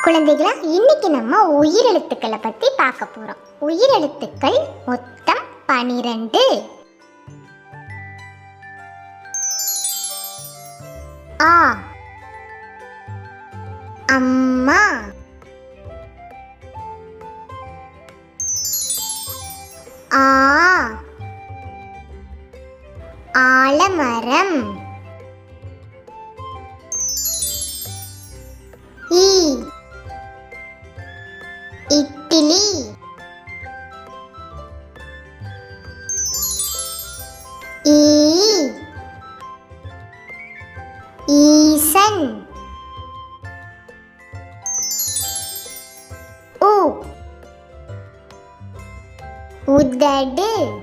குழந்தைகளா, இன்னைக்கு நம்ம உயிரெழுத்துக்களை பத்தி பார்க்க போறோம். உயிரெழுத்துக்கள் மொத்தம் 12. ஆ, அம்மா. ஆ, ஆலமரம். ஈ, இட்லி. ஈ, ஈசன். உ, உதடு.